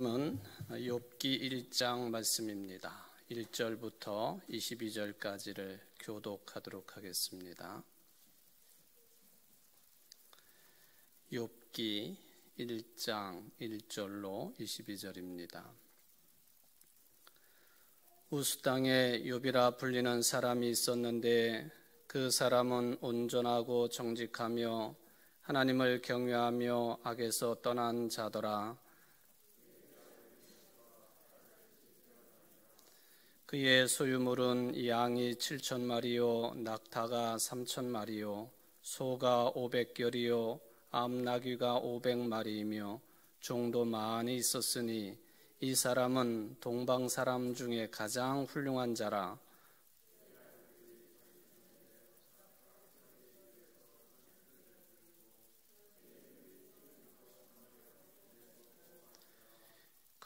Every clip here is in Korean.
은 욥기 1장 말씀입니다. 1절부터 22절까지를 교독하도록 하겠습니다. 욥기 1장 1절로 22절입니다. 우스 땅에 욥이라 불리는 사람이 있었는데 그 사람은 온전하고 정직하며 하나님을 경외하며 악에서 떠난 자더라. 그의 소유물은 양이 7,000마리요 낙타가 3,000마리요 소가 500결이요 암나귀가 500마리이며 종도 많이 있었으니 이 사람은 동방 사람 중에 가장 훌륭한 자라.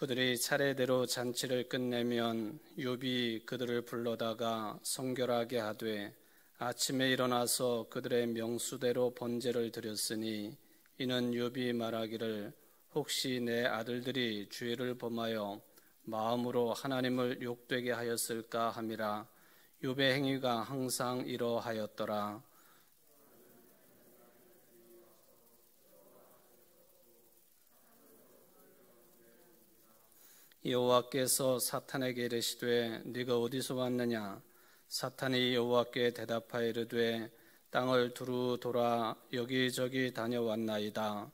그들이 차례대로 잔치를 끝내면 욥이 그들을 불러다가 성결하게 하되 아침에 일어나서 그들의 명수대로 번제를 드렸으니 이는 욥이 말하기를 혹시 내 아들들이 죄를 범하여 마음으로 하나님을 욕되게 하였을까 함이라. 욥의 행위가 항상 이러하였더라. 여호와께서 사탄에게 이르시되 네가 어디서 왔느냐? 사탄이 여호와께 대답하여 이르되 땅을 두루 돌아 여기저기 다녀왔나이다.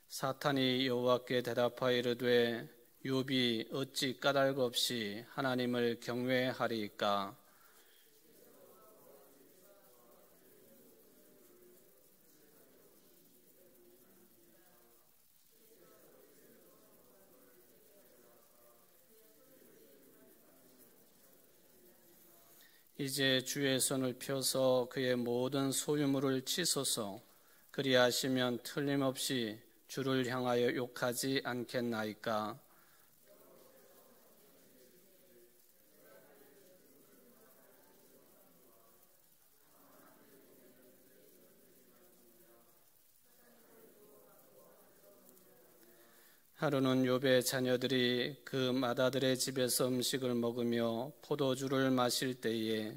사탄이 여호와께 대답하여 이르되 욥이 어찌 까닭 없이 하나님을 경외하리이까? 이제 주의 손을 펴서 그의 모든 소유물을 치소서. 그리하시면 틀림없이 주를 향하여 욕하지 않겠나이까? 하루는 욥의 자녀들이 그 맏아들의 집에서 음식을 먹으며 포도주를 마실 때에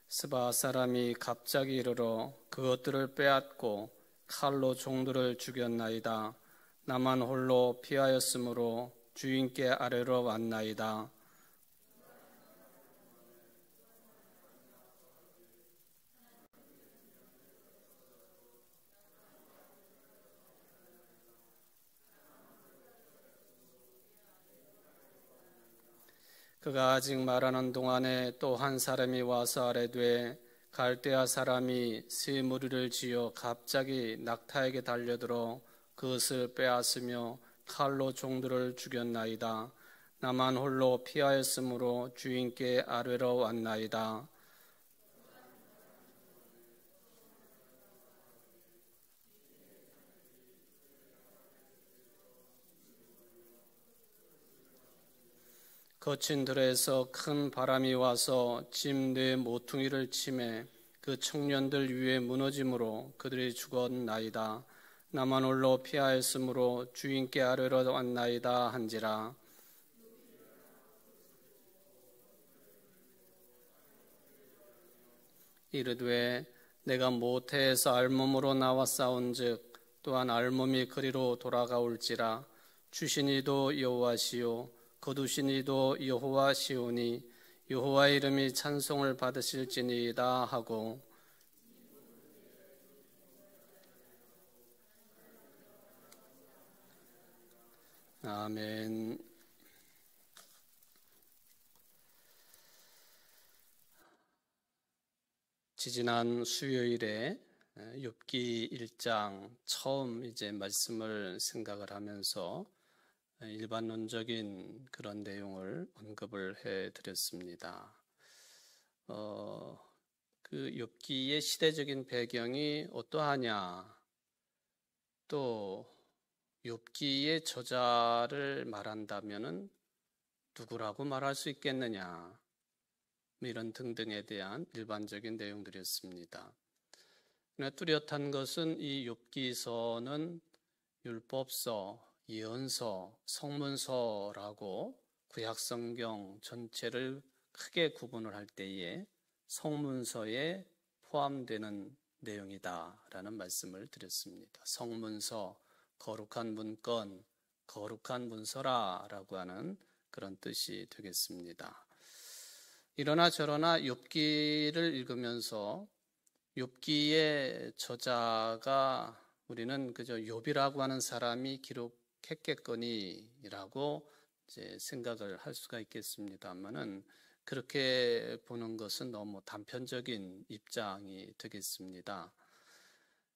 스바 사람이 갑자기 이르러 그것들을 빼앗고 칼로 종들을 죽였나이다. 나만 홀로 피하였으므로 주인께 아뢰러 왔나이다. 그가 아직 말하는 동안에 또 한 사람이 와서 아뢰되 갈대아 사람이 세 무리를 지어 갑자기 낙타에게 달려들어 그것을 빼앗으며 칼로 종들을 죽였나이다. 나만 홀로 피하였으므로 주인께 아뢰러 왔나이다. 거친 들에서 큰 바람이 와서 집 네 모퉁이를 치매 그 청년들 위에 무너짐으로 그들이 죽었나이다. 나만 홀로 피하였으므로 주인께 아뢰러 왔나이다 한지라. 이르되 내가 모태에서 알몸으로 나와 싸운즉 또한 알몸이 그리로 돌아가올지라. 주신 이도 여호와시요 거두신 이도 여호와시오니 여호와의 이름이 찬송을 받으실지니이다 하고 아멘. 지지난 수요일에 욥기 1장 처음 이제 말씀을 생각을 하면서 일반론적인 그런 내용을 언급을 해 드렸습니다. 그 그 욥기의 시대적인 배경이 어떠하냐, 또 욥기의 저자를 말한다면은 누구라고 말할 수 있겠느냐, 이런 등등에 대한 일반적인 내용들이었습니다. 그러나 뚜렷한 것은 이 욥기서는 율법서, 예언서, 성문서라고 구약성경 전체를 크게 구분을 할 때에 성문서에 포함되는 내용이다라는 말씀을 드렸습니다. 성문서, 거룩한 문건, 거룩한 문서라라고 하는 그런 뜻이 되겠습니다. 이러나 저러나 욥기를 읽으면서 욥기의 저자가 우리는 그저 욥이라고 하는 사람이 기록했겠거니라고 이제 생각을 할 수가 있겠습니다만은 그렇게 보는 것은 너무 단편적인 입장이 되겠습니다.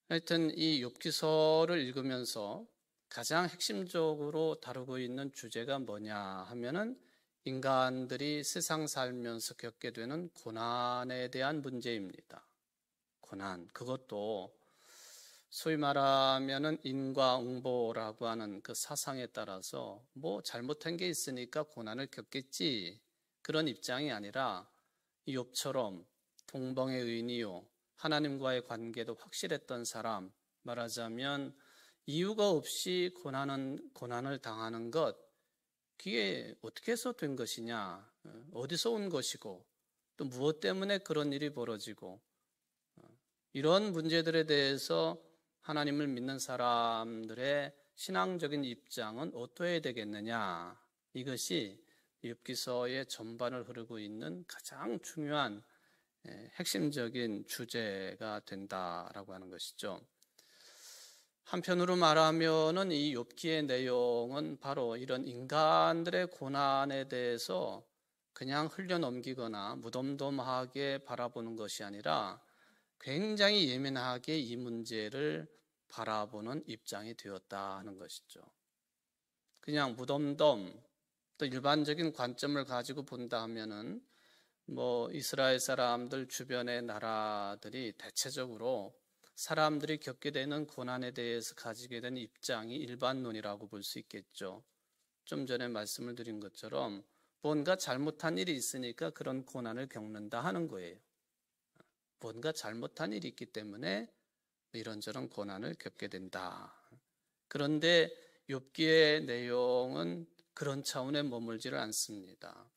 하여튼 이 욥기서를 읽으면서 가장 핵심적으로 다루고 있는 주제가 뭐냐 하면은 인간들이 세상 살면서 겪게 되는 고난에 대한 문제입니다. 고난, 그것도 소위 말하면은 인과응보라고 하는 그 사상에 따라서 뭐 잘못한 게 있으니까 고난을 겪겠지, 그런 입장이 아니라 욥처럼 동방의 의인이요 하나님과의 관계도 확실했던 사람, 말하자면 이유가 없이 고난을 당하는 것, 그게 어떻게 해서 된 것이냐, 어디서 온 것이고 또 무엇 때문에 그런 일이 벌어지고, 이런 문제들에 대해서 하나님을 믿는 사람들의 신앙적인 입장은 어떠해야 되겠느냐, 이것이 욥기서의 전반을 흐르고 있는 가장 중요한 핵심적인 주제가 된다라고 하는 것이죠. 한편으로 말하면은 이 욥기의 내용은 바로 이런 인간들의 고난에 대해서 그냥 흘려넘기거나 무덤덤하게 바라보는 것이 아니라 굉장히 예민하게 이 문제를 바라보는 입장이 되었다 하는 것이죠. 그냥 무덤덤, 또 일반적인 관점을 가지고 본다 하면은 뭐 이스라엘 사람들 주변의 나라들이 대체적으로 사람들이 겪게 되는 고난에 대해서 가지게 된 입장이 일반론이라고 볼 수 있겠죠. 좀 전에 말씀을 드린 것처럼 뭔가 잘못한 일이 있으니까 그런 고난을 겪는다 하는 거예요. 뭔가 잘못한 일이 있기 때문에 이런저런 고난을 겪게 된다. 그런데 욥기의 내용은 그런 차원에 머물지를 않습니다.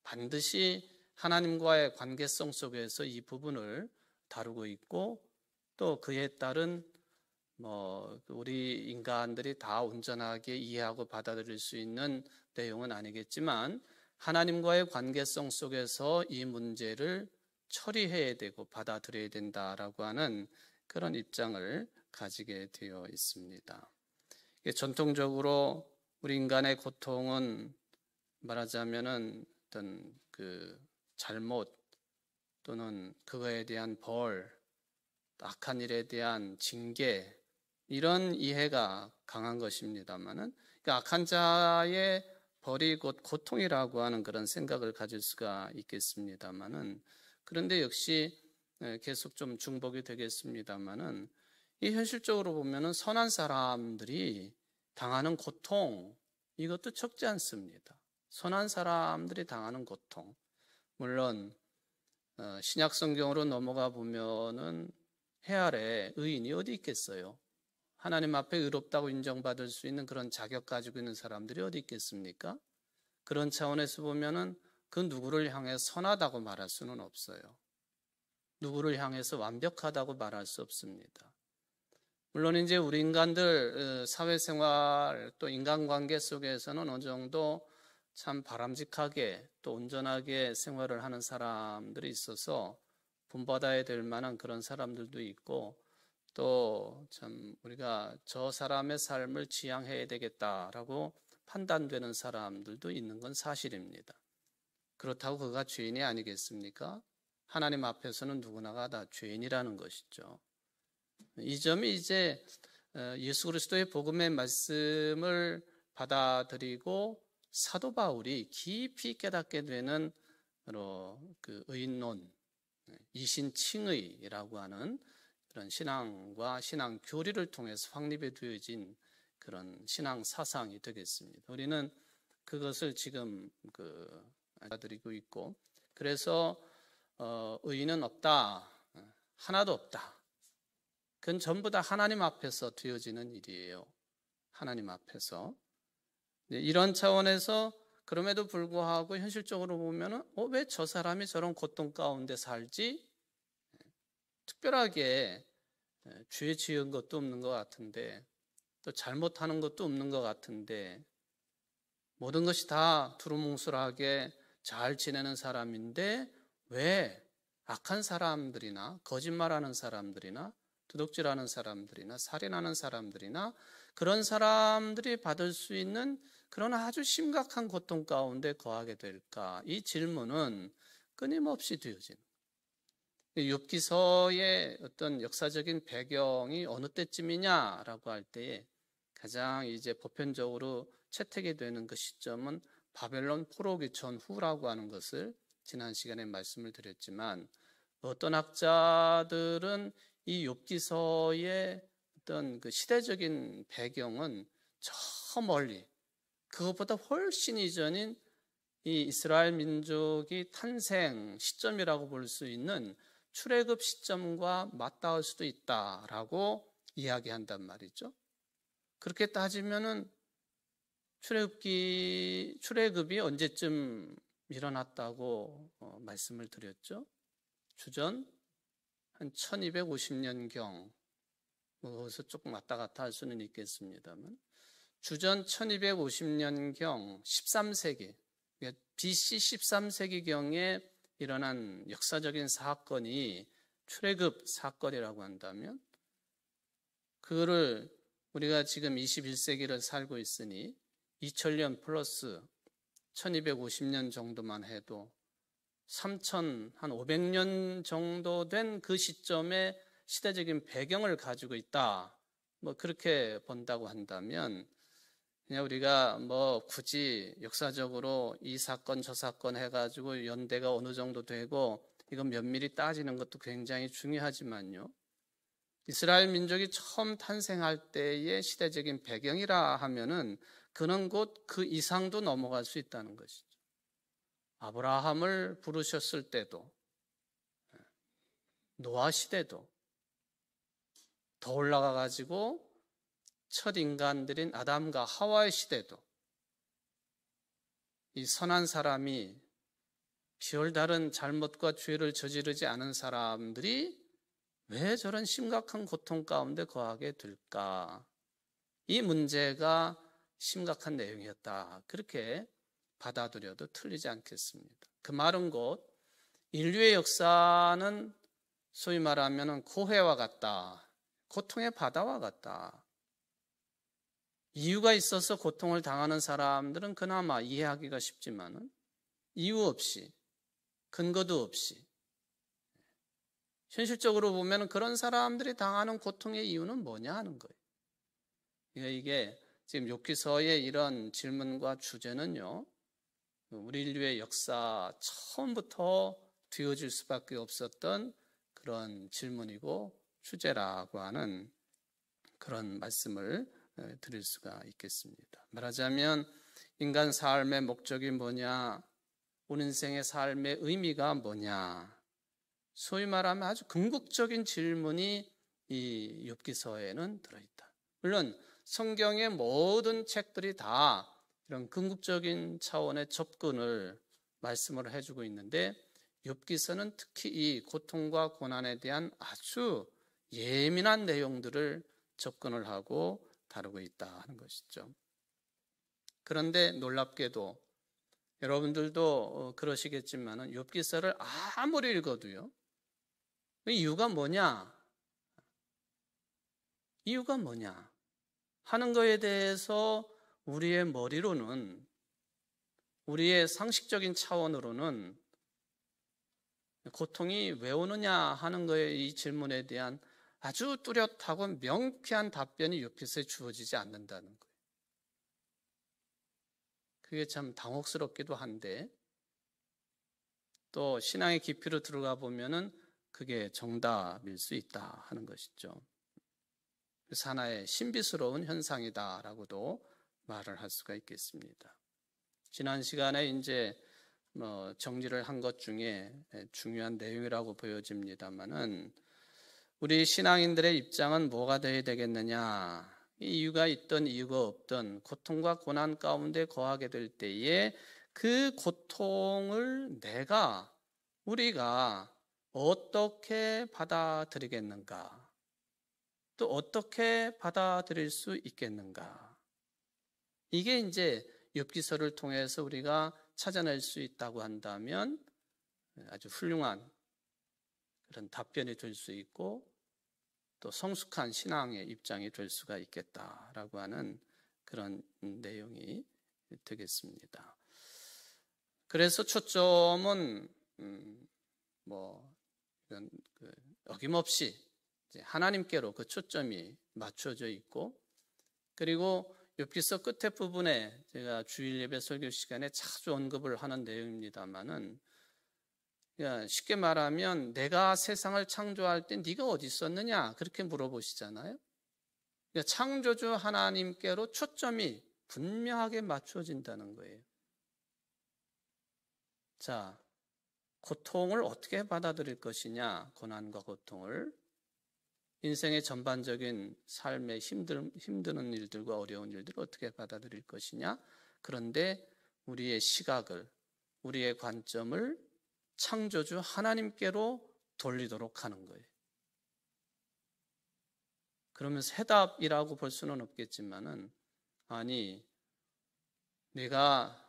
반드시 하나님과의 관계성 속에서 이 부분을 다루고 있고, 또 그에 따른 우리 인간들이 다 온전하게 이해하고 받아들일 수 있는 내용은 아니겠지만 하나님과의 관계성 속에서 이 문제를 처리해야 되고 받아들여야 된다라고 하는 그런 입장을 가지게 되어 있습니다. 전통적으로 우리 인간의 고통은 말하자면은 어떤 그 잘못 또는 그거에 대한 벌, 악한 일에 대한 징계, 이런 이해가 강한 것입니다만은 악한 자의 벌이 곧 고통이라고 하는 그런 생각을 가질 수가 있겠습니다만은, 그런데 역시 계속 좀 중복이 되겠습니다만은 이 현실적으로 보면은 선한 사람들이 당하는 고통, 이것도 적지 않습니다. 선한 사람들이 당하는 고통, 물론 신약 성경으로 넘어가 보면은 해 아래 의인이 어디 있겠어요? 하나님 앞에 의롭다고 인정받을 수 있는 그런 자격 가지고 있는 사람들이 어디 있겠습니까? 그런 차원에서 보면은 그 누구를 향해 선하다고 말할 수는 없어요. 누구를 향해서 완벽하다고 말할 수 없습니다. 물론 이제 우리 인간들 사회생활 또 인간관계 속에서는 어느 정도 참 바람직하게 또 온전하게 생활을 하는 사람들이 있어서 본받아야 될 만한 그런 사람들도 있고, 또 참 우리가 저 사람의 삶을 지향해야 되겠다라고 판단되는 사람들도 있는 건 사실입니다. 그렇다고 그가 죄인이 아니겠습니까? 하나님 앞에서는 누구나가 다 죄인이라는 것이죠. 이 점이 이제 예수 그리스도의 복음의 말씀을 받아들이고 사도 바울이 깊이 깨닫게 되는 그 의인론, 이신칭의라고 하는 그런 신앙과 신앙 교리를 통해서 확립이 되어진 그런 신앙 사상이 되겠습니다. 우리는 그것을 지금 받아들이고 있고, 그래서 의인은 없다, 하나도 없다. 그건 전부 다 하나님 앞에서 되어지는 일이에요. 하나님 앞에서. 이런 차원에서 그럼에도 불구하고 현실적으로 보면은 왜 저 사람이 저런 고통 가운데 살지? 특별하게 죄 지은 것도 없는 것 같은데, 또 잘못하는 것도 없는 것 같은데, 모든 것이 다 두루뭉술하게 잘 지내는 사람인데 왜 악한 사람들이나 거짓말하는 사람들이나 도둑질하는 사람들이나 살인하는 사람들이나 그런 사람들이 받을 수 있는 그런 아주 심각한 고통 가운데 거하게 될까? 이 질문은 끊임없이 되어지는. 욥기서의 어떤 역사적인 배경이 어느 때쯤이냐라고 할 때에 가장 이제 보편적으로 채택이 되는 그 시점은 바벨론 포로기 전후라고 하는 것을 지난 시간에 말씀을 드렸지만, 어떤 학자들은 이 욥기서의 어떤 그 시대적인 배경은 저 멀리, 그것보다 훨씬 이전인 이 이스라엘 민족이 탄생 시점이라고 볼 수 있는 출애굽 시점과 맞닿을 수도 있다라고 이야기한단 말이죠. 그렇게 따지면은 출애굽이 언제쯤 일어났다고 말씀을 드렸죠? 주전 한 1250년경, 거기서 조금 왔다 갔다 할 수는 있겠습니다만, 주전 1250년경 13세기, BC 13세기경에 일어난 역사적인 사건이 출애굽 사건이라고 한다면, 그거를 우리가 지금 21세기를 살고 있으니 2000년 플러스 1250년 정도만 해도 3500년 정도 된 그 시점의 시대적인 배경을 가지고 있다. 그렇게 본다고 한다면, 그냥 우리가 굳이 역사적으로 이 사건 저 사건 해가지고 연대가 어느 정도 되고 이건 면밀히 따지는 것도 굉장히 중요하지만요, 이스라엘 민족이 처음 탄생할 때의 시대적인 배경이라 하면은 그는 곧 그 이상도 넘어갈 수 있다는 것이죠. 아브라함을 부르셨을 때도, 노아 시대도, 더 올라가 가지고 첫 인간들인 아담과 하와의 시대도, 이 선한 사람이 별다른 잘못과 죄를 저지르지 않은 사람들이 왜 저런 심각한 고통 가운데 거하게 될까? 이 문제가 심각한 내용이었다. 그렇게 받아들여도 틀리지 않겠습니다. 그 말은 곧 인류의 역사는 소위 말하면 고해와 같다. 고통의 바다와 같다. 이유가 있어서 고통을 당하는 사람들은 그나마 이해하기가 쉽지만은 이유 없이, 근거도 없이, 현실적으로 보면 그런 사람들이 당하는 고통의 이유는 뭐냐 하는 거예요. 이게 지금 욥기서의 이런 질문과 주제는요, 우리 인류의 역사 처음부터 되어질 수밖에 없었던 그런 질문이고 주제라고 하는 그런 말씀을 드릴 수가 있겠습니다. 말하자면 인간 삶의 목적이 뭐냐, 우리 인생의 삶의 의미가 뭐냐, 소위 말하면 아주 궁극적인 질문이 이 욥기서에는 들어있다. 물론 성경의 모든 책들이 다 이런 궁극적인 차원의 접근을 말씀을 해주고 있는데, 욥기서는 특히 이 고통과 고난에 대한 아주 예민한 내용들을 접근을 하고 다루고 있다 하는 것이죠. 그런데 놀랍게도 여러분들도 그러시겠지만 욥기서를 아무리 읽어도요, 이유가 뭐냐? 이유가 뭐냐? 하는 거에 대해서 우리의 머리로는, 우리의 상식적인 차원으로는 고통이 왜 오느냐 하는 거에 이 질문에 대한 아주 뚜렷하고 명쾌한 답변이 욥기서에 주어지지 않는다는 거예요. 그게 참 당혹스럽기도 한데, 또 신앙의 깊이로 들어가 보면은 그게 정답일 수 있다 하는 것이죠. 그래서 하나의 신비스러운 현상이다라고도 말을 할 수가 있겠습니다. 지난 시간에 이제 정리를 한 것 중에 중요한 내용이라고 보여집니다만은 우리 신앙인들의 입장은 뭐가 되어야 되겠느냐? 이유가 있든 이유가 없든 고통과 고난 가운데 거하게 될 때에 그 고통을 우리가 어떻게 받아들이겠는가? 또 어떻게 받아들일 수 있겠는가? 이게 이제 욥기서를 통해서 우리가 찾아낼 수 있다고 한다면 아주 훌륭한 그런 답변이 될 수 있고 또 성숙한 신앙의 입장이 될 수가 있겠다라고 하는 그런 내용이 되겠습니다. 그래서 초점은 어김없이 이제 하나님께로 그 초점이 맞춰져 있고, 그리고 욥기서 끝에 부분에 제가 주일 예배 설교 시간에 자주 언급을 하는 내용입니다만은, 쉽게 말하면 내가 세상을 창조할 때 네가 어디 있었느냐 그렇게 물어보시잖아요. 창조주 하나님께로 초점이 분명하게 맞춰진다는 거예요. 자, 고통을 어떻게 받아들일 것이냐, 고난과 고통을, 인생의 전반적인 삶의 힘드는 일들과 어려운 일들을 어떻게 받아들일 것이냐. 그런데 우리의 시각을, 우리의 관점을 창조주 하나님께로 돌리도록 하는 거예요. 그러면서 해답이라고 볼 수는 없겠지만은, 아니, 내가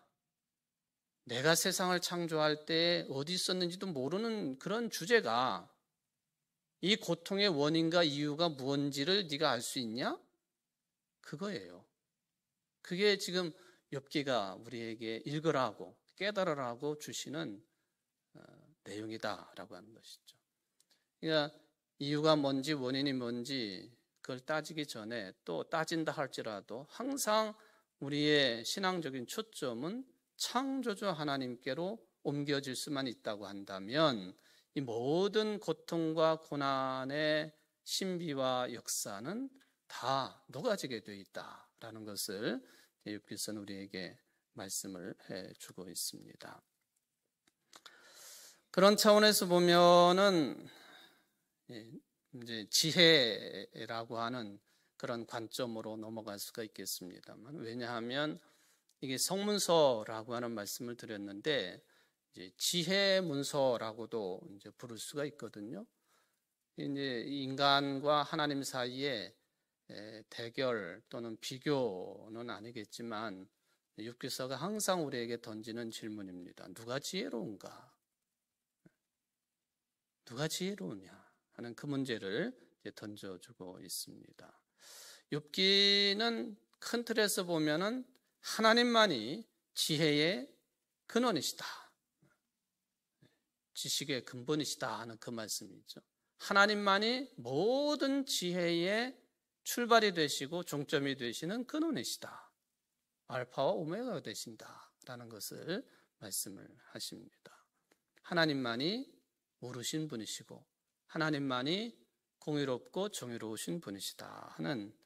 세상을 창조할 때 어디 있었는지도 모르는 그런 주제가 이 고통의 원인과 이유가 무엇인지를 네가 알 수 있냐? 그거예요. 그게 지금 욥기가 우리에게 읽으라고 깨달으라고 주시는 내용이다라고 하는 것이죠. 그러니까 이유가 뭔지 원인이 뭔지 그걸 따지기 전에, 또 따진다 할지라도 항상 우리의 신앙적인 초점은 창조주 하나님께로 옮겨질 수만 있다고 한다면 이 모든 고통과 고난의 신비와 역사는 다 녹아지게 되어 있다라는 것을 욥기서는 우리에게 말씀을 해주고 있습니다. 그런 차원에서 보면은 이제 지혜라고 하는 그런 관점으로 넘어갈 수가 있겠습니다만, 왜냐하면 이게 성문서라고 하는 말씀을 드렸는데 이제 지혜 문서라고도 이제 부를 수가 있거든요. 이제 인간과 하나님 사이에 대결 또는 비교는 아니겠지만 욥기서가 항상 우리에게 던지는 질문입니다. 누가 지혜로운가? 누가 지혜로우냐 하는 그 문제를 이제 던져주고 있습니다. 욥기는 큰 틀에서 보면은 하나님만이 지혜의 근원이시다, 지식의 근본이시다 하는 그 말씀이죠. 하나님만이 모든 지혜의 출발이 되시고 종점이 되시는 근원이시다, 알파와 오메가가 되신다라는 것을 말씀을 하십니다. 하나님만이 모르신 분이시고 하나님만이 공의롭고 정의로우신 분이시다 하는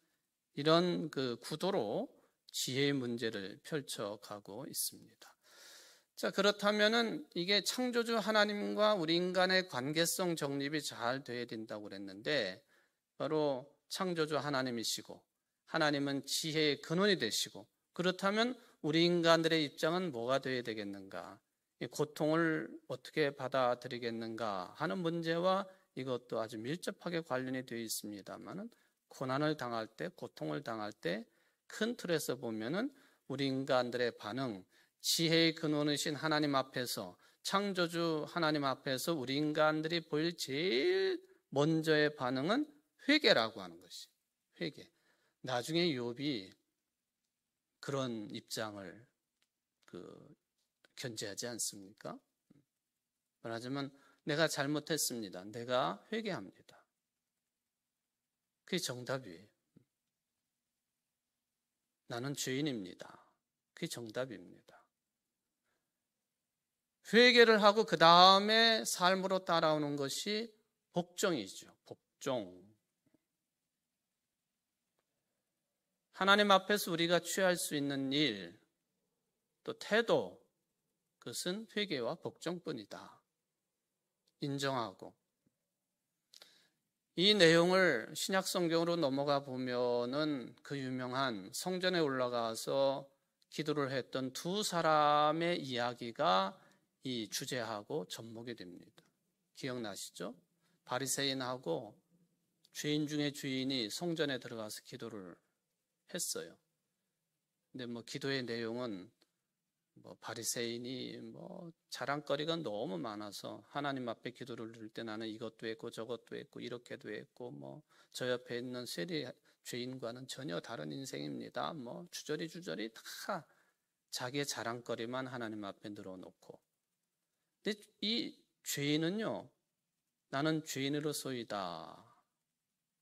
이런 그 구도로 지혜의 문제를 펼쳐가고 있습니다. 자, 그렇다면은 이게 창조주 하나님과 우리 인간의 관계성 정립이 잘 돼야 된다고 그랬는데, 바로 창조주 하나님이시고 하나님은 지혜의 근원이 되시고, 그렇다면 우리 인간들의 입장은 뭐가 돼야 되겠는가? 이 고통을 어떻게 받아들이겠는가 하는 문제와 이것도 아주 밀접하게 관련이 되어 있습니다만은, 고난을 당할 때, 고통을 당할 때 큰 틀에서 보면은 우리 인간들의 반응, 지혜의 근원이신 하나님 앞에서, 창조주 하나님 앞에서 우리 인간들이 보일 제일 먼저의 반응은 회개라고 하는 것이, 회개. 나중에 욥이 그런 입장을 견지하지 않습니까? 말하자면 내가 잘못했습니다. 내가 회개합니다. 그게 정답이에요. 나는 죄인입니다. 그게 정답입니다. 회개를 하고 그 다음에 삶으로 따라오는 것이 복종이죠. 복종. 하나님 앞에서 우리가 취할 수 있는 일, 또 태도, 그것은 회개와 복종뿐이다. 인정하고. 이 내용을 신약 성경으로 넘어가 보면은 그 유명한 성전에 올라가서 기도를 했던 두 사람의 이야기가 이 주제하고 접목이 됩니다. 기억나시죠? 바리새인하고 죄인 중에 주인이 성전에 들어가서 기도를 했어요. 근데 기도의 내용은 바리새인이 자랑거리가 너무 많아서 하나님 앞에 기도를 드릴 때 나는 이것도 했고 저것도 했고 이렇게도 했고 저 옆에 있는 세리 죄인과는 전혀 다른 인생입니다. 주저리 다 자기의 자랑거리만 하나님 앞에 늘어놓고. 근데 이 죄인은요, 나는 죄인으로소이다.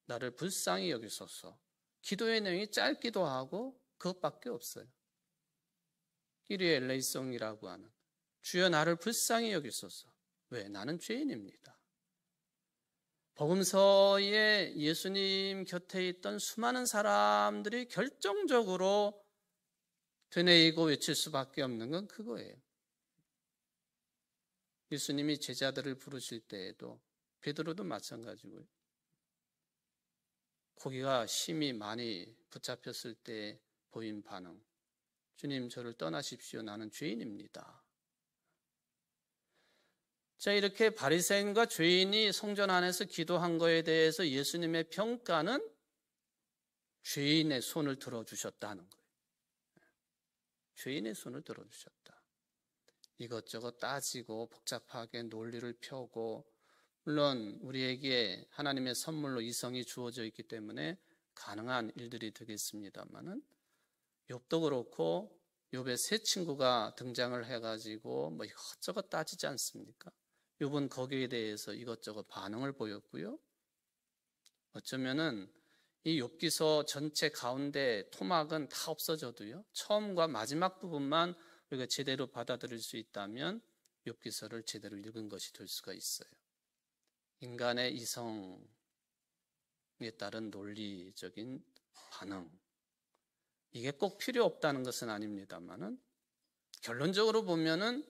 나를 불쌍히 여기소서. 기도의 내용이 짧기도 하고 그것밖에 없어요. 끼리의 엘레이송이라고 하는 주여 나를 불쌍히 여기소서. 왜? 나는 죄인입니다. 복음서에 예수님 곁에 있던 수많은 사람들이 결정적으로 되뇌이고 외칠 수밖에 없는 건 그거예요. 예수님이 제자들을 부르실 때에도 베드로도 마찬가지고요. 고기가 심히 많이 붙잡혔을 때 보인 반응. 주님 저를 떠나십시오. 나는 죄인입니다. 자, 이렇게 바리새인과 죄인이 성전 안에서 기도한 거에 대해서 예수님의 평가는 죄인의 손을 들어주셨다는 거예요. 죄인의 손을 들어주셨다. 이것저것 따지고 복잡하게 논리를 펴고, 물론 우리에게 하나님의 선물로 이성이 주어져 있기 때문에 가능한 일들이 되겠습니다만은, 욥도 그렇고 욥의 세 친구가 등장을 해가지고 이것저것 따지지 않습니까? 욥은 거기에 대해서 이것저것 반응을 보였고요. 어쩌면은 이 욥기서 전체 가운데 토막은 다 없어져도요, 처음과 마지막 부분만 우리가 제대로 받아들일 수 있다면 욥기서를 제대로 읽은 것이 될 수가 있어요. 인간의 이성에 따른 논리적인 반응, 이게 꼭 필요 없다는 것은 아닙니다만은, 결론적으로 보면은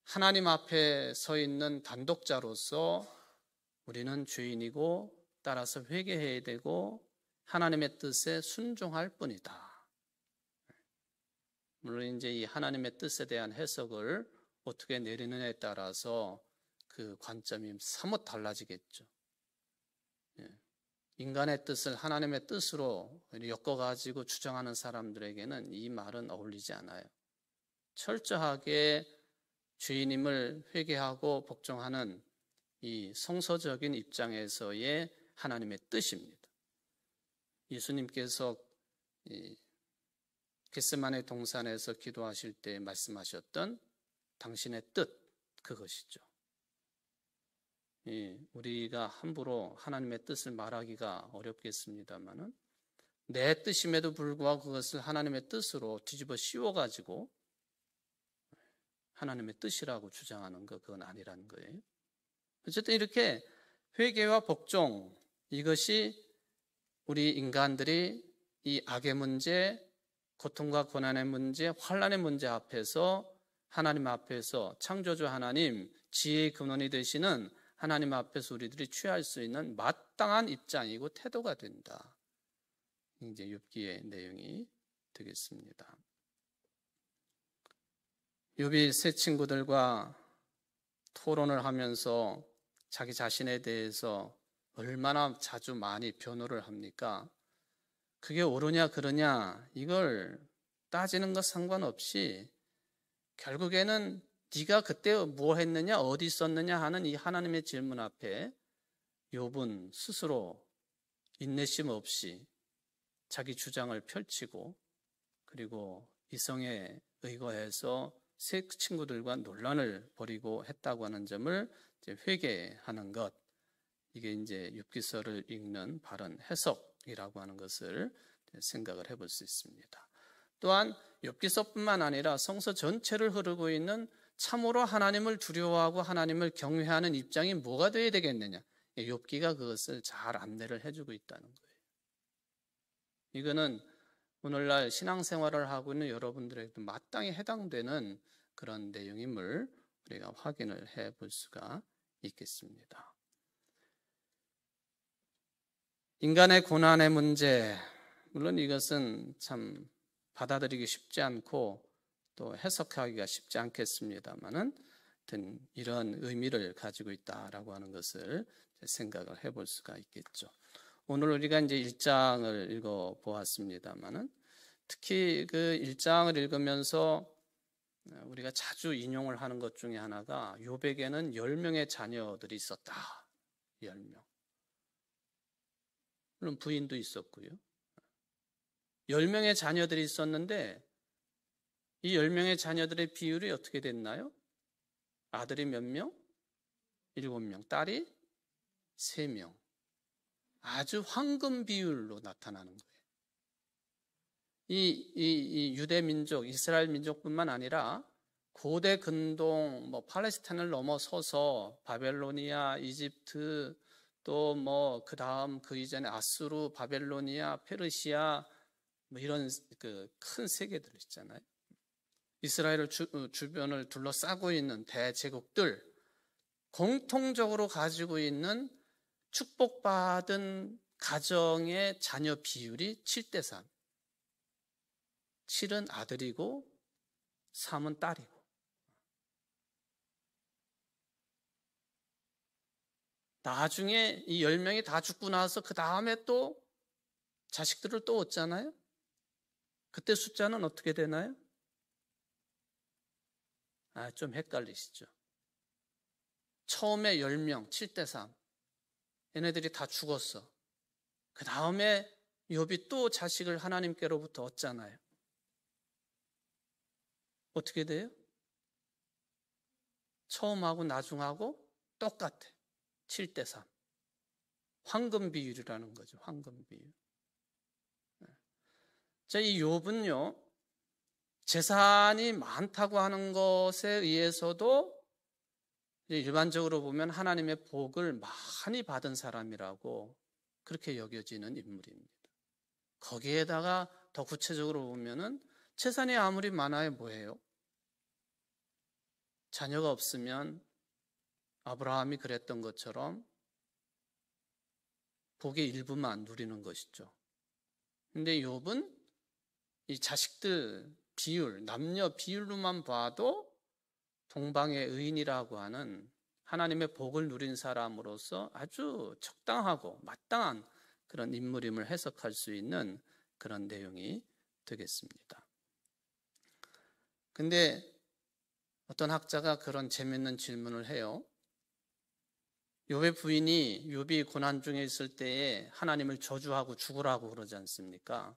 하나님 앞에 서 있는 단독자로서 우리는 죄인이고 따라서 회개해야 되고 하나님의 뜻에 순종할 뿐이다. 물론 이제 이 하나님의 뜻에 대한 해석을 어떻게 내리느냐에 따라서 그 관점이 사뭇 달라지겠죠. 인간의 뜻을 하나님의 뜻으로 엮어가지고 주장하는 사람들에게는 이 말은 어울리지 않아요. 철저하게 죄인임을 회개하고 복종하는 이 성서적인 입장에서의 하나님의 뜻입니다. 예수님께서 겟세마네 동산에서 기도하실 때 말씀하셨던 당신의 뜻, 그것이죠. 우리가 함부로 하나님의 뜻을 말하기가 어렵겠습니다만은, 내 뜻임에도 불구하고 그것을 하나님의 뜻으로 뒤집어 씌워가지고 하나님의 뜻이라고 주장하는 것, 그건 아니라는 거예요. 어쨌든 이렇게 회개와 복종, 이것이 우리 인간들이 이 악의 문제, 고통과 고난의 문제, 환난의 문제 앞에서 하나님 앞에서 창조주 하나님, 지혜의 근원이 되시는 하나님 앞에서 우리들이 취할 수 있는 마땅한 입장이고 태도가 된다. 이제 욥기의 내용이 되겠습니다. 욥이 세 친구들과 토론을 하면서 자기 자신에 대해서 얼마나 자주 많이 변호를 합니까? 그게 옳으냐 그러냐 이걸 따지는 것 상관없이 결국에는 네가 그때 뭐 했느냐, 어디 있었느냐 하는 이 하나님의 질문 앞에 욥은 스스로 인내심 없이 자기 주장을 펼치고, 그리고 이성에 의거해서 세 친구들과 논란을 벌이고 했다고 하는 점을 이제 회개하는 것, 이게 이제 욥기서를 읽는 바른 해석이라고 하는 것을 생각을 해볼 수 있습니다. 또한 욥기서뿐만 아니라 성서 전체를 흐르고 있는 참으로 하나님을 두려워하고 하나님을 경외하는 입장이 뭐가 되어야 되겠느냐? 욥기가 그것을 잘 안내를 해주고 있다는 거예요. 이거는 오늘날 신앙생활을 하고 있는 여러분들에게도 마땅히 해당되는 그런 내용임을 우리가 확인을 해볼 수가 있겠습니다. 인간의 고난의 문제, 물론 이것은 참 받아들이기 쉽지 않고 또 해석하기가 쉽지 않겠습니다만은 이런 의미를 가지고 있다라고 하는 것을 생각을 해볼 수가 있겠죠. 오늘 우리가 이제 1장을 읽어 보았습니다만은 특히 그 1장을 읽으면서 우리가 자주 인용을 하는 것 중에 하나가 욥에게는 10명의 자녀들이 있었다. 10명. 물론 부인도 있었고요. 10명의 자녀들이 있었는데 이 10명의 자녀들의 비율이 어떻게 됐나요? 아들이 몇 명? 7명. 딸이 3명. 아주 황금 비율로 나타나는 거예요. 이 유대 민족, 이스라엘 민족뿐만 아니라 고대 근동, 팔레스타인을 넘어서서 바벨로니아, 이집트, 또 그 다음 그 이전에 아수르, 바벨로니아, 페르시아, 이런 그 큰 세계들 있잖아요. 이스라엘 주변을 둘러싸고 있는 대제국들, 공통적으로 가지고 있는 축복받은 가정의 자녀 비율이 7대3. 7은 아들이고 3은 딸이고. 나중에 이 10명이 다 죽고 나서 그 다음에 또 자식들을 또 얻잖아요. 그때 숫자는 어떻게 되나요? 좀 헷갈리시죠? 처음에 10명, 7대3. 얘네들이 다 죽었어. 그 다음에 욥이 또 자식을 하나님께로부터 얻잖아요. 어떻게 돼요? 처음하고 나중하고 똑같아. 7대3. 황금 비율이라는 거죠. 황금 비율. 자, 이 욥은요, 재산이 많다고 하는 것에 의해서도 일반적으로 보면 하나님의 복을 많이 받은 사람이라고 그렇게 여겨지는 인물입니다. 거기에다가 더 구체적으로 보면은 재산이 아무리 많아야 뭐예요? 자녀가 없으면 아브라함이 그랬던 것처럼 복의 일부만 누리는 것이죠. 근데 욥은 이 자식들 비율, 남녀 비율로만 봐도 동방의 의인이라고 하는 하나님의 복을 누린 사람으로서 아주 적당하고 마땅한 그런 인물임을 해석할 수 있는 그런 내용이 되겠습니다. 근데 어떤 학자가 그런 재밌는 질문을 해요. 욥의 부인이 욥이 고난 중에 있을 때에 하나님을 저주하고 죽으라고 그러지 않습니까?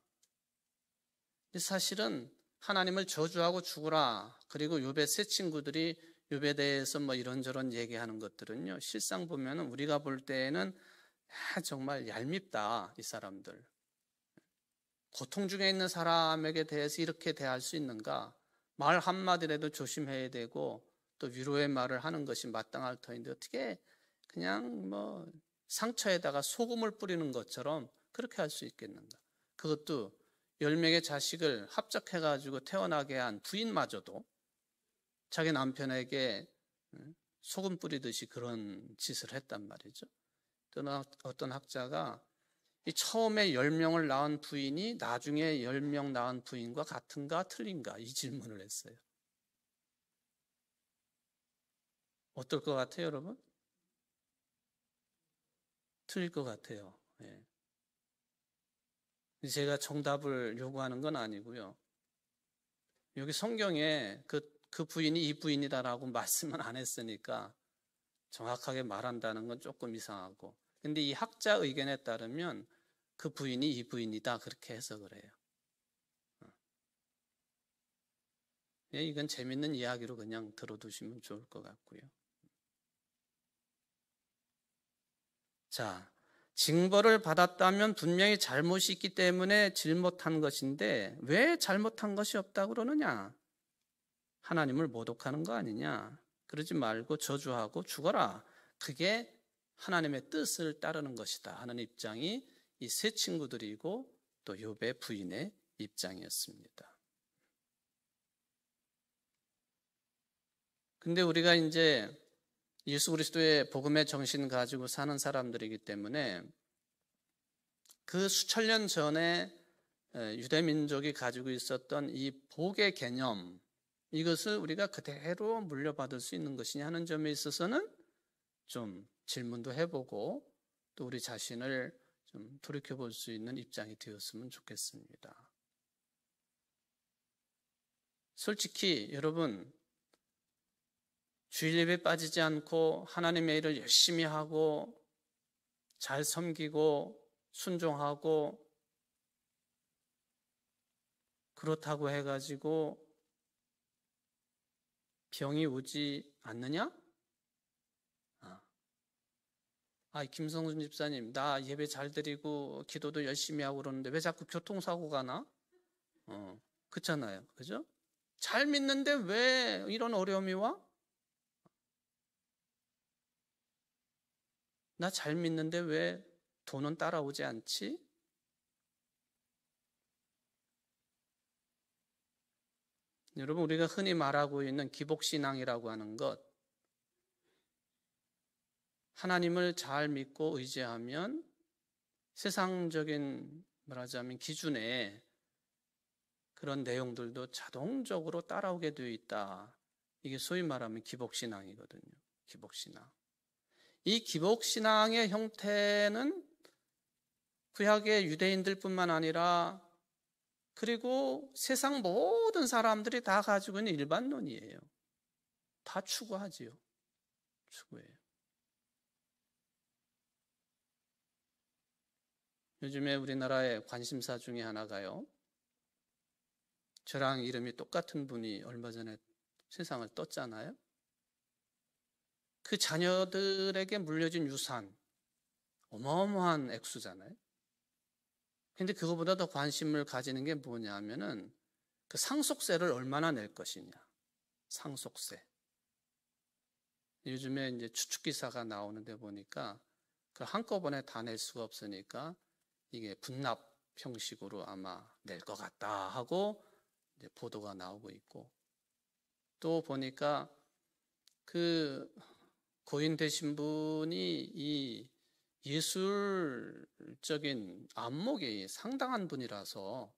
근데 사실은 하나님을 저주하고 죽으라, 그리고 욥의 세 친구들이 욥에 대해서 이런저런 얘기하는 것들은요, 실상 보면은 우리가 볼 때에는 정말 얄밉다, 이 사람들. 고통 중에 있는 사람에게 대해서 이렇게 대할 수 있는가? 말 한마디라도 조심해야 되고 또 위로의 말을 하는 것이 마땅할 터인데 어떻게 그냥 상처에다가 소금을 뿌리는 것처럼 그렇게 할 수 있겠는가? 그것도 10명의 자식을 합작해가지고 태어나게 한 부인마저도 자기 남편에게 소금 뿌리듯이 그런 짓을 했단 말이죠. 또는 어떤 학자가 이 처음에 10명을 낳은 부인이 나중에 10명 낳은 부인과 같은가 틀린가 이 질문을 했어요. 어떨 것 같아요, 여러분? 틀릴 것 같아요. 예. 제가 정답을 요구하는 건 아니고요. 여기 성경에 그 부인이 이 부인이다라고 말씀은 안 했으니까 정확하게 말한다는 건 조금 이상하고, 근데 이 학자 의견에 따르면 그 부인이 이 부인이다 그렇게 해석을 해요. 예, 이건 재밌는 이야기로 그냥 들어두시면 좋을 것 같고요. 자, 징벌을 받았다면 분명히 잘못이 있기 때문에 잘못한 것인데 왜 잘못한 것이 없다고 그러느냐? 하나님을 모독하는 거 아니냐? 그러지 말고 저주하고 죽어라. 그게 하나님의 뜻을 따르는 것이다 하는 입장이 이 세 친구들이고 또 욥의 부인의 입장이었습니다. 근데 우리가 이제 예수 그리스도의 복음의 정신 가지고 사는 사람들이기 때문에 그 수천 년 전에 유대 민족이 가지고 있었던 이 복의 개념, 이것을 우리가 그대로 물려받을 수 있는 것이냐 하는 점에 있어서는 좀 질문도 해보고 또 우리 자신을 좀 돌이켜볼 수 있는 입장이 되었으면 좋겠습니다. 솔직히 여러분, 주일 예배 빠지지 않고 하나님의 일을 열심히 하고 잘 섬기고 순종하고 그렇다고 해가지고 병이 오지 않느냐? 김성순 집사님, 나 예배 잘 드리고 기도도 열심히 하고 그러는데 왜 자꾸 교통사고가 나? 그렇잖아요. 그죠? 잘 믿는데 왜 이런 어려움이 와? 나 잘 믿는데 왜 돈은 따라오지 않지? 여러분, 우리가 흔히 말하고 있는 기복신앙이라고 하는 것, 하나님을 잘 믿고 의지하면 세상적인 말하자면 기준에 그런 내용들도 자동적으로 따라오게 되어 있다. 이게 소위 말하면 기복신앙이거든요. 기복신앙. 이 기복신앙의 형태는 구약의 유대인들뿐만 아니라 그리고 세상 모든 사람들이 다 가지고 있는 일반론이에요. 다 추구하지요. 추구해요. 요즘에 우리나라의 관심사 중에 하나가요. 저랑 이름이 똑같은 분이 얼마 전에 세상을 떴잖아요. 그 자녀들에게 물려진 유산, 어마어마한 액수잖아요. 근데 그거보다 더 관심을 가지는 게 뭐냐 하면은 그 상속세를 얼마나 낼 것이냐. 상속세. 요즘에 이제 추측기사가 나오는데 보니까 그 한꺼번에 다 낼 수가 없으니까 이게 분납 형식으로 아마 낼 것 같다 하고 이제 보도가 나오고 있고, 또 보니까 그 고인 되신 분이 이 예술적인 안목이 상당한 분이라서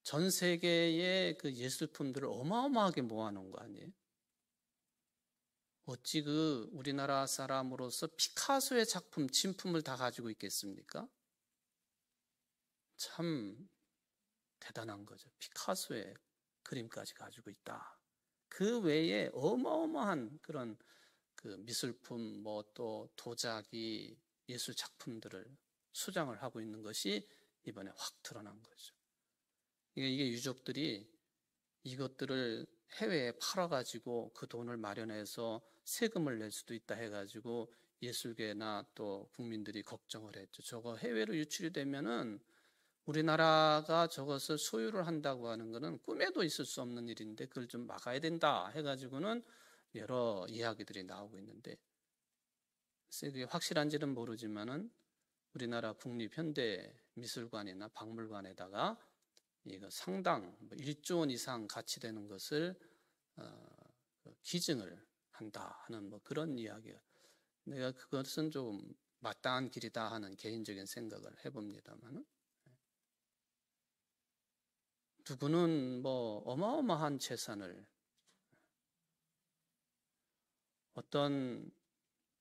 전 세계의 그 예술품들을 어마어마하게 모아놓은 거 아니에요? 어찌 그 우리나라 사람으로서 피카소의 작품, 진품을 다 가지고 있겠습니까? 참 대단한 거죠. 피카소의 그림까지 가지고 있다. 그 외에 어마어마한 그런 그 미술품, 뭐 또 도자기, 예술 작품들을 수장을 하고 있는 것이 이번에 확 드러난 거죠. 이게 유족들이 이것들을 해외에 팔아가지고 그 돈을 마련해서 세금을 낼 수도 있다 해가지고 예술계나 또 국민들이 걱정을 했죠. 저거 해외로 유출이 되면은 우리나라가 저것을 소유를 한다고 하는 것은 꿈에도 있을 수 없는 일인데 그걸 좀 막아야 된다 해가지고는 여러 이야기들이 나오고 있는데, 글쎄 그게 확실한지는 모르지만은 우리나라 국립현대미술관이나 박물관에다가 이거 상당 1조 원 이상 가치 되는 것을 기증을 한다 하는 뭐 그런 이야기가, 내가 그것은 좀 마땅한 길이다 하는 개인적인 생각을 해봅니다만은, 누구는 뭐 어마어마한 재산을, 어떤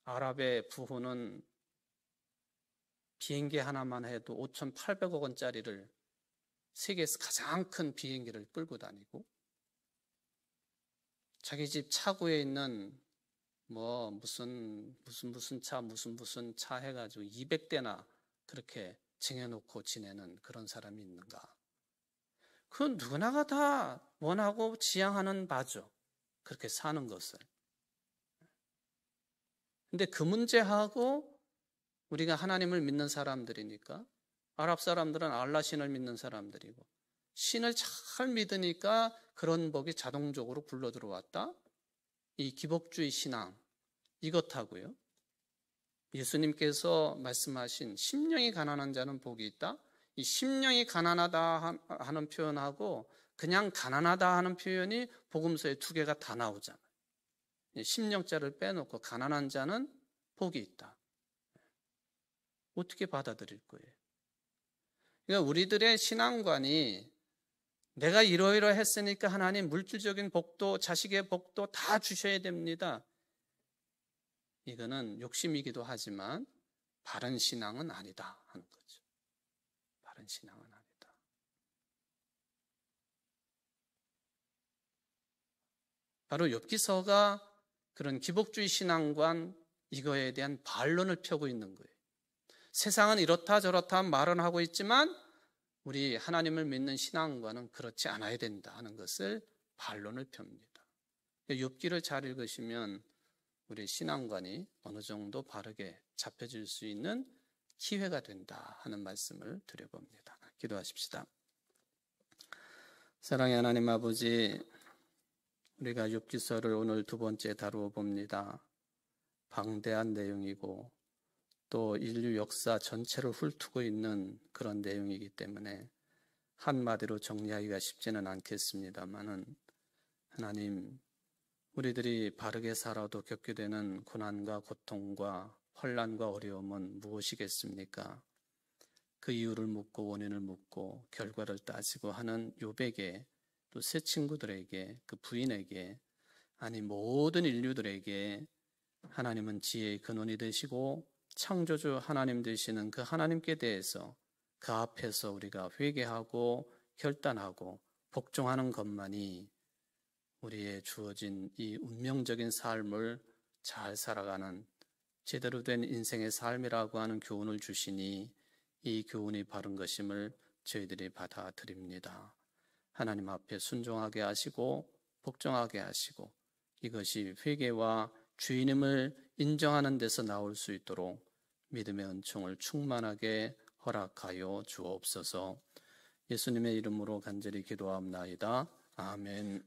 아랍의 부호는 비행기 하나만 해도 5,800억 원짜리를 세계에서 가장 큰 비행기를 끌고 다니고, 자기 집 차고에 있는 뭐 무슨 차 해가지고 200대나 그렇게 쟁여놓고 지내는 그런 사람이 있는가? 그건 누구나가 다 원하고 지향하는 바죠. 그렇게 사는 것을. 근데 그 문제하고 우리가 하나님을 믿는 사람들이니까, 아랍 사람들은 알라 신을 믿는 사람들이고 신을 잘 믿으니까 그런 복이 자동적으로 굴러 들어왔다. 이 기복주의 신앙, 이것하고요. 예수님께서 말씀하신 심령이 가난한 자는 복이 있다. 이 심령이 가난하다 하는 표현하고 그냥 가난하다 하는 표현이 복음서에 두 개가 다 나오잖아요. 심령자를 빼놓고 가난한 자는 복이 있다. 어떻게 받아들일 거예요? 그러니까 우리들의 신앙관이 내가 이러이러했으니까 하나님 물질적인 복도 자식의 복도 다 주셔야 됩니다. 이거는 욕심이기도 하지만 바른 신앙은 아니다 하는 거죠. 바른 신앙은 아니다. 바로 욥기서가 그런 기복주의 신앙관 이거에 대한 반론을 펴고 있는 거예요. 세상은 이렇다 저렇다 말은 하고 있지만 우리 하나님을 믿는 신앙과는 그렇지 않아야 된다 하는 것을 반론을 펴니다. 욥기를 잘 읽으시면 우리 신앙관이 어느 정도 바르게 잡혀질 수 있는 기회가 된다 하는 말씀을 드려봅니다. 기도하십시다. 사랑의 하나님 아버지, 우리가 욥기서를 오늘 두 번째 다루어 봅니다. 방대한 내용이고 또 인류 역사 전체를 훑고 있는 그런 내용이기 때문에 한마디로 정리하기가 쉽지는 않겠습니다만은 하나님, 우리들이 바르게 살아도 겪게 되는 고난과 고통과 환난과 어려움은 무엇이겠습니까? 그 이유를 묻고 원인을 묻고 결과를 따지고 하는 욥에게 또 세 친구들에게 그 부인에게 아니 모든 인류들에게 하나님은 지혜의 근원이 되시고 창조주 하나님 되시는 그 하나님께 대해서 그 앞에서 우리가 회개하고 결단하고 복종하는 것만이 우리의 주어진 이 운명적인 삶을 잘 살아가는 제대로 된 인생의 삶이라고 하는 교훈을 주시니 이 교훈이 바른 것임을 저희들이 받아들입니다. 하나님 앞에 순종하게 하시고 복종하게 하시고 이것이 회개와 주인임을 인정하는 데서 나올 수 있도록 믿음의 은총을 충만하게 허락하여 주옵소서. 예수님의 이름으로 간절히 기도합나이다. 아멘.